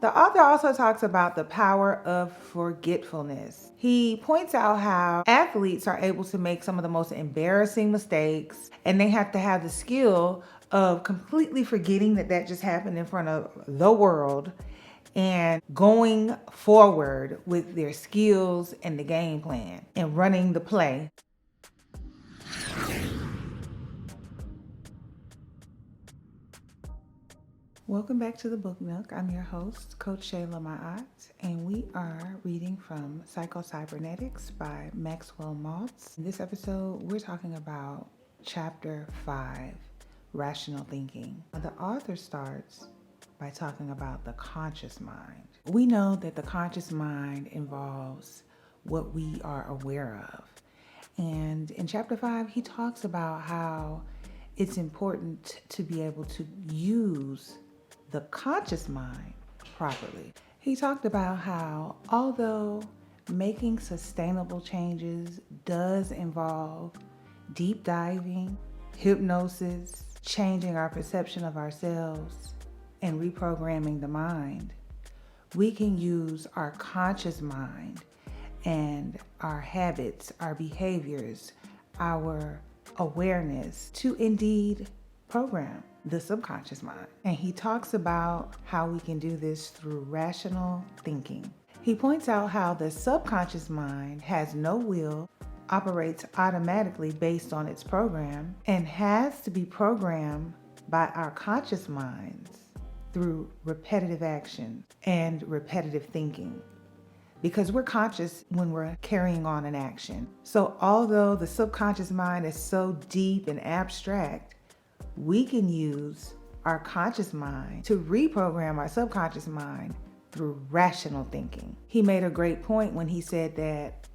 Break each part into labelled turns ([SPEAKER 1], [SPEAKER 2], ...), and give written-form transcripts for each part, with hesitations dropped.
[SPEAKER 1] The author also talks about the power of forgetfulness. He points out how athletes are able to make some of the most embarrassing mistakes, and they have to have the skill of completely forgetting that just happened in front of the world and going forward with their skills and the game plan and running the play. Welcome back to the Book Nook. I'm your host, Coach Shayla Ma'at, and we are reading from Psycho-Cybernetics by Maxwell Maltz. In this episode, we're talking about Chapter 5, Rational Thinking. The author starts by talking about the conscious mind. We know that the conscious mind involves what we are aware of. And in Chapter 5, he talks about how it's important to be able to use the conscious mind properly. He talked about how although making sustainable changes does involve deep diving, hypnosis, changing our perception of ourselves, and reprogramming the mind, we can use our conscious mind and our habits, our behaviors, our awareness to indeed program the subconscious mind. And he talks about how we can do this through rational thinking. He points out how the subconscious mind has no will, operates automatically based on its program, and has to be programmed by our conscious minds through repetitive action and repetitive thinking. Because we're conscious when we're carrying on an action. So although the subconscious mind is so deep and abstract, we can use our conscious mind to reprogram our subconscious mind through rational thinking. He made a great point when he said that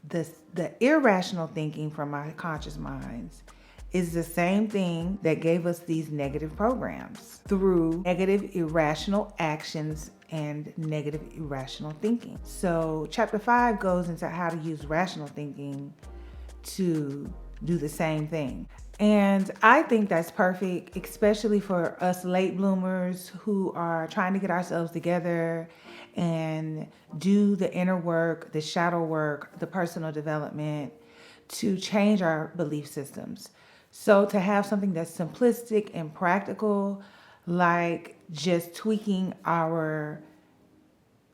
[SPEAKER 1] the irrational thinking from our conscious minds is the same thing that gave us these negative programs through negative irrational actions and negative irrational thinking. So chapter 5 goes into how to use rational thinking to do the same thing. And I think that's perfect, especially for us late bloomers who are trying to get ourselves together and do the inner work, the shadow work, the personal development to change our belief systems. So to have something that's simplistic and practical, like just tweaking our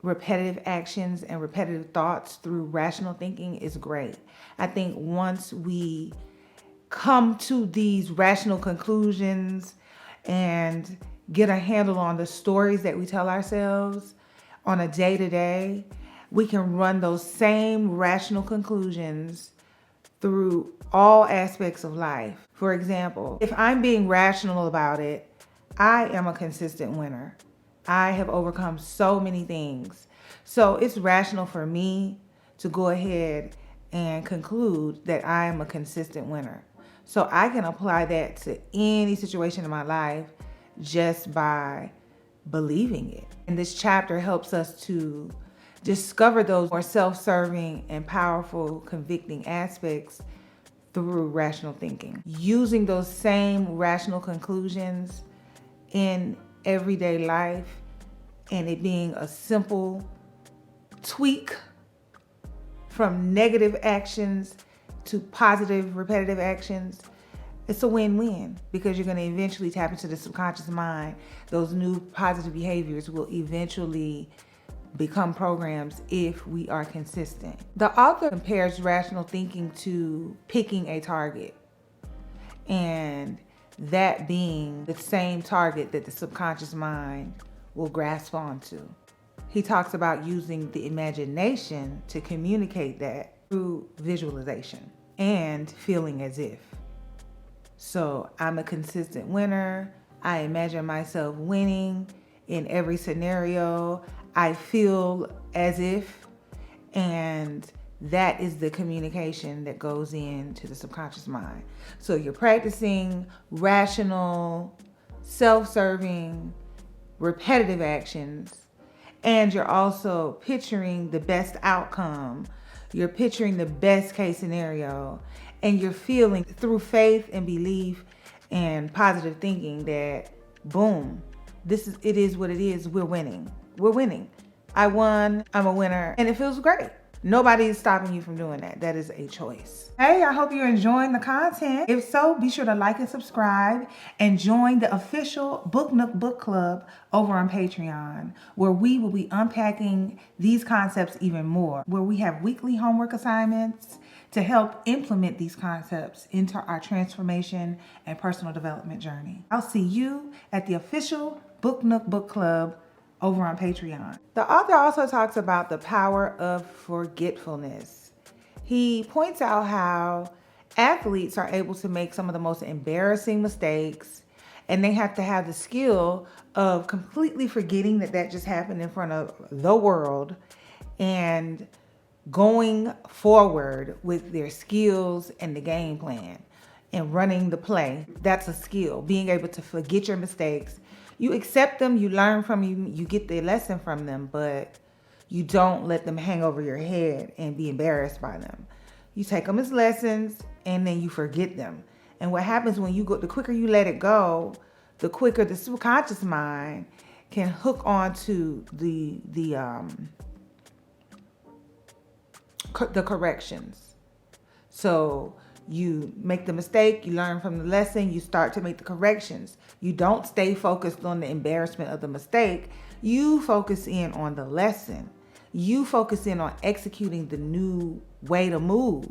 [SPEAKER 1] repetitive actions and repetitive thoughts through rational thinking is great. I think once we come to these rational conclusions and get a handle on the stories that we tell ourselves on a day-to-day, we can run those same rational conclusions through all aspects of life. For example, if I'm being rational about it, I am a consistent winner. I have overcome so many things. So it's rational for me to go ahead and conclude that I am a consistent winner. So I can apply that to any situation in my life just by believing it. And this chapter helps us to discover those more self-serving and powerful, convicting aspects through rational thinking. Using those same rational conclusions in everyday life and it being a simple tweak from negative actions to positive repetitive actions, it's a win-win because you're going to eventually tap into the subconscious mind. Those new positive behaviors will eventually become programs if we are consistent. The author compares rational thinking to picking a target, and that being the same target that the subconscious mind will grasp onto. He talks about using the imagination to communicate that through visualization and feeling as if. So I'm a consistent winner. I imagine myself winning in every scenario. I feel as if, and that is the communication that goes into the subconscious mind. So you're practicing rational, self-serving, repetitive actions, and you're also picturing the best outcome. You're picturing the best case scenario, and you're feeling through faith and belief and positive thinking that boom, it is what it is, we're winning. we're winning. I won, I'm a winner, and it feels great. Nobody's stopping you from doing that. That is a choice. Hey, I hope you're enjoying the content. If so, be sure to like and subscribe and join the official Book Nook Book Club over on Patreon, where we will be unpacking these concepts even more, where we have weekly homework assignments to help implement these concepts into our transformation and personal development journey. I'll see you at the official Book Nook Book Club over on Patreon. The author also talks about the power of forgetfulness. He points out how athletes are able to make some of the most embarrassing mistakes, and they have to have the skill of completely forgetting that just happened in front of the world and going forward with their skills and the game plan and running the play. That's a skill. Being able to forget your mistakes. You accept them, you learn from them, you get the lesson from them, but you don't let them hang over your head and be embarrassed by them. You take them as lessons and then you forget them. And what happens when you go, the quicker you let it go, the quicker the subconscious mind can hook onto the corrections. So you make the mistake, you learn from the lesson, you start to make the corrections. You don't stay focused on the embarrassment of the mistake. You focus in on the lesson. You focus in on executing the new way to move.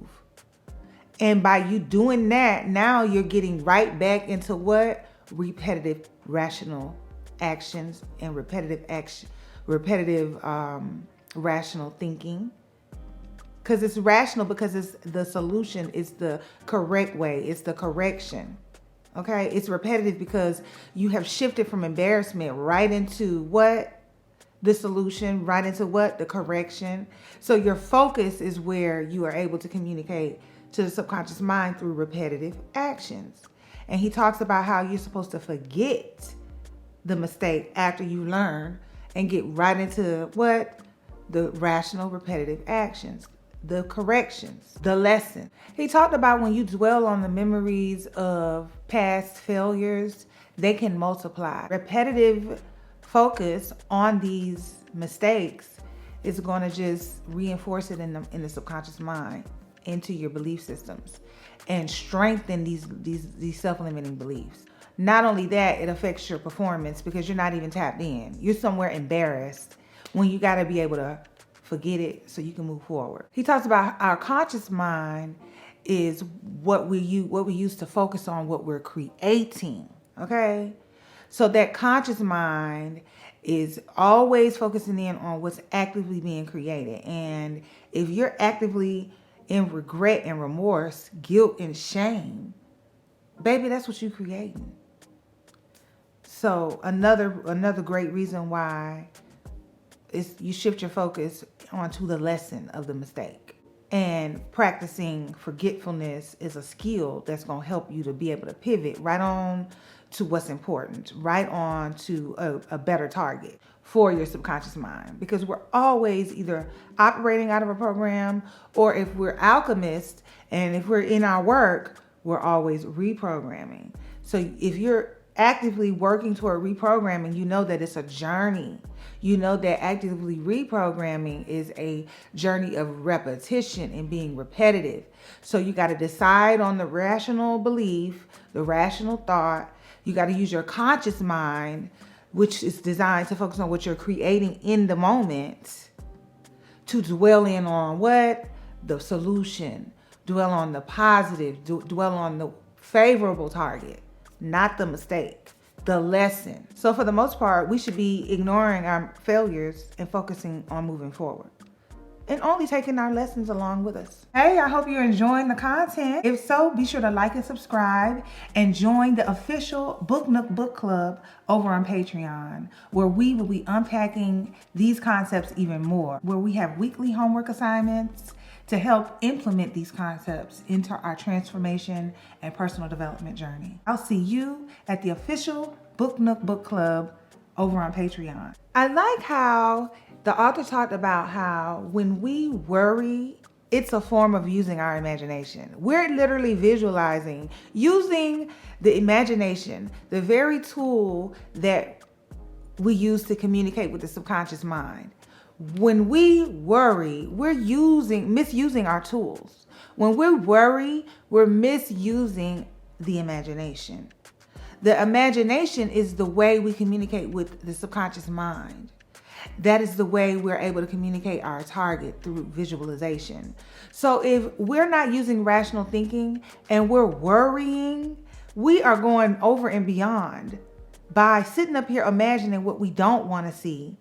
[SPEAKER 1] And by you doing that, now you're getting right back into what? Repetitive rational actions and repetitive rational thinking. Because it's rational, because it's the solution, it's the correct way, it's the correction. Okay, it's repetitive because you have shifted from embarrassment right into what? The solution, right into what? The correction. So your focus is where you are able to communicate to the subconscious mind through repetitive actions. And he talks about how you're supposed to forget the mistake after you learn and get right into what? The rational repetitive actions. The corrections, the lesson. He talked about when you dwell on the memories of past failures, they can multiply. Repetitive focus on these mistakes is going to just reinforce it in the subconscious mind into your belief systems and strengthen these self-limiting beliefs. Not only that, it affects your performance because you're not even tapped in. You're somewhere embarrassed when you got to be able to forget it so you can move forward. He talks about our conscious mind is what we use to focus on what we're creating. Okay? So that conscious mind is always focusing in on what's actively being created. And if you're actively in regret and remorse, guilt and shame, baby, that's what you're creating. So another great reason why is you shift your focus onto the lesson of the mistake. And practicing forgetfulness is a skill that's going to help you to be able to pivot right on to what's important, right on to a better target for your subconscious mind. Because we're always either operating out of a program, or if we're alchemists and if we're in our work, we're always reprogramming. So if you're actively working toward reprogramming, you know that it's a journey. You know that actively reprogramming is a journey of repetition and being repetitive. So you got to decide on the rational belief, the rational thought. You got to use your conscious mind, which is designed to focus on what you're creating in the moment, to dwell in on what? The solution. Dwell on the positive. Dwell on the favorable target, not the mistake, the lesson. So for the most part, we should be ignoring our failures and focusing on moving forward and only taking our lessons along with us. Hey, I hope you're enjoying the content. If so, be sure to like and subscribe and join the official Book Nook Book Club over on Patreon, where we will be unpacking these concepts even more, where we have weekly homework assignments to help implement these concepts into our transformation and personal development journey. I'll see you at the official Book Nook Book Club over on Patreon. I like how the author talked about how when we worry, it's a form of using our imagination. We're literally visualizing, using the imagination, the very tool that we use to communicate with the subconscious mind. When we worry, we're misusing our tools. When we worry, we're misusing the imagination. The imagination is the way we communicate with the subconscious mind. That is the way we're able to communicate our target through visualization. So if we're not using rational thinking and we're worrying, we are going over and beyond by sitting up here imagining what we don't want to see.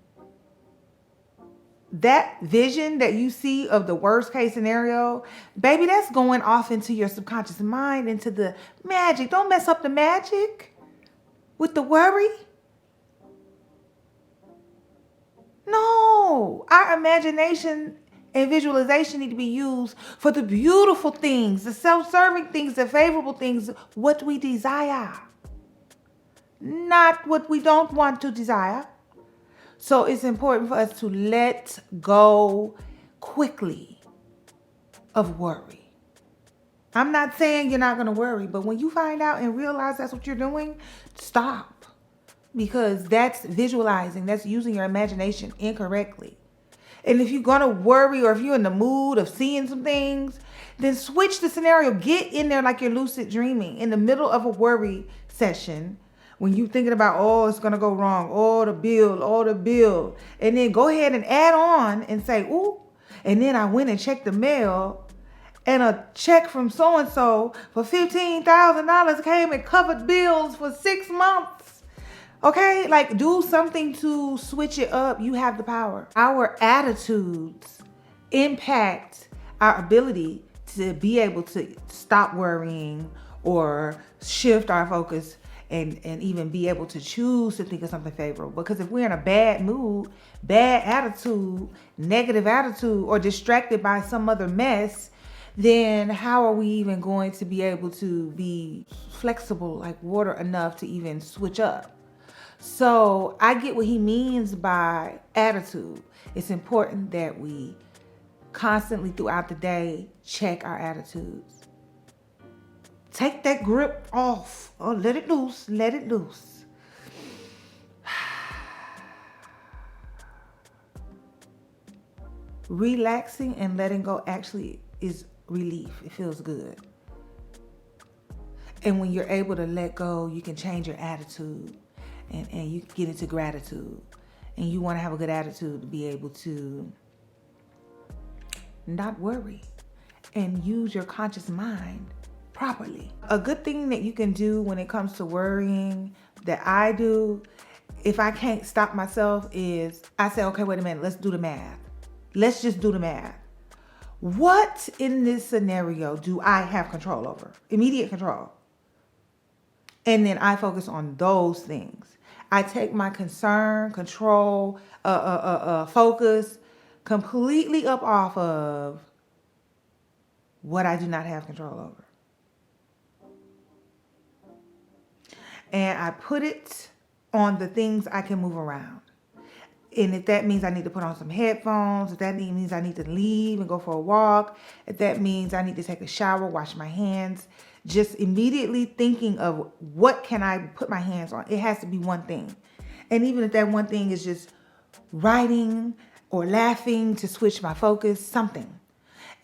[SPEAKER 1] That vision that you see of the worst case scenario, baby, that's going off into your subconscious mind, into the magic. Don't mess up the magic with the worry. No, our imagination and visualization need to be used for the beautiful things, the self-serving things, the favorable things, what we desire, not what we don't want to desire. So it's important for us to let go quickly of worry. I'm not saying you're not going to worry, but when you find out and realize that's what you're doing, stop. Because that's visualizing, that's using your imagination incorrectly. And if you're going to worry, or if you're in the mood of seeing some things, then switch the scenario. Get in there like you're lucid dreaming in the middle of a worry session. When you're thinking about, oh, it's going to go wrong, oh, the bill. And then go ahead and add on and say, ooh, and then I went and checked the mail, and a check from so-and-so for $15,000 came and covered bills for 6 months. Okay, like do something to switch it up. You have the power. Our attitudes impact our ability to be able to stop worrying or shift our focus and even be able to choose to think of something favorable. Because if we're in a bad mood, bad attitude, negative attitude, or distracted by some other mess, then how are we even going to be able to be flexible like water enough to even switch up? So I get what he means by attitude. It's important that we constantly throughout the day check our attitudes. Take that grip off. Oh, let it loose. Let it loose. Relaxing and letting go actually is relief. It feels good. And when you're able to let go, you can change your attitude and you get into gratitude. And you want to have a good attitude to be able to not worry and use your conscious mind properly. A good thing that you can do when it comes to worrying that I do, if I can't stop myself, is I say, okay, wait a minute, let's do the math. Let's just do the math. What in this scenario do I have control over? Immediate control. And then I focus on those things. I take my concern, control, focus completely up off of what I do not have control over. And I put it on the things I can move around. And if that means I need to put on some headphones, if that means I need to leave and go for a walk, if that means I need to take a shower, wash my hands, just immediately thinking of what can I put my hands on. It has to be one thing. And even if that one thing is just writing or laughing to switch my focus, something.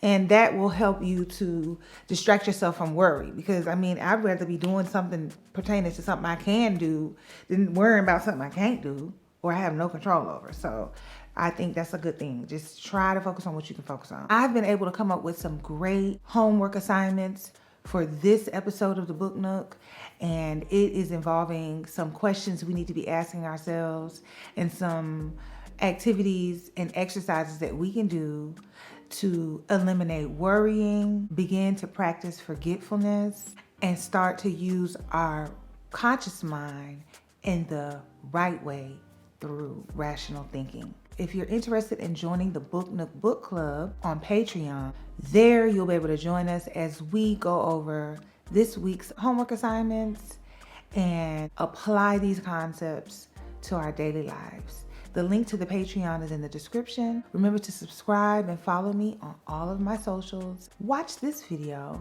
[SPEAKER 1] And that will help you to distract yourself from worry. Because, I mean, I'd rather be doing something pertaining to something I can do than worrying about something I can't do or I have no control over. So I think that's a good thing. Just try to focus on what you can focus on. I've been able to come up with some great homework assignments for this episode of the Book Nook. And it is involving some questions we need to be asking ourselves and some activities and exercises that we can do to eliminate worrying, begin to practice forgetfulness, and start to use our conscious mind in the right way through rational thinking. If you're interested in joining the Book Nook Book Club on Patreon, there you'll be able to join us as we go over this week's homework assignments and apply these concepts to our daily lives. The link to the Patreon is in the description. Remember to subscribe and follow me on all of my socials. Watch this video,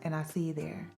[SPEAKER 1] and I'll see you there.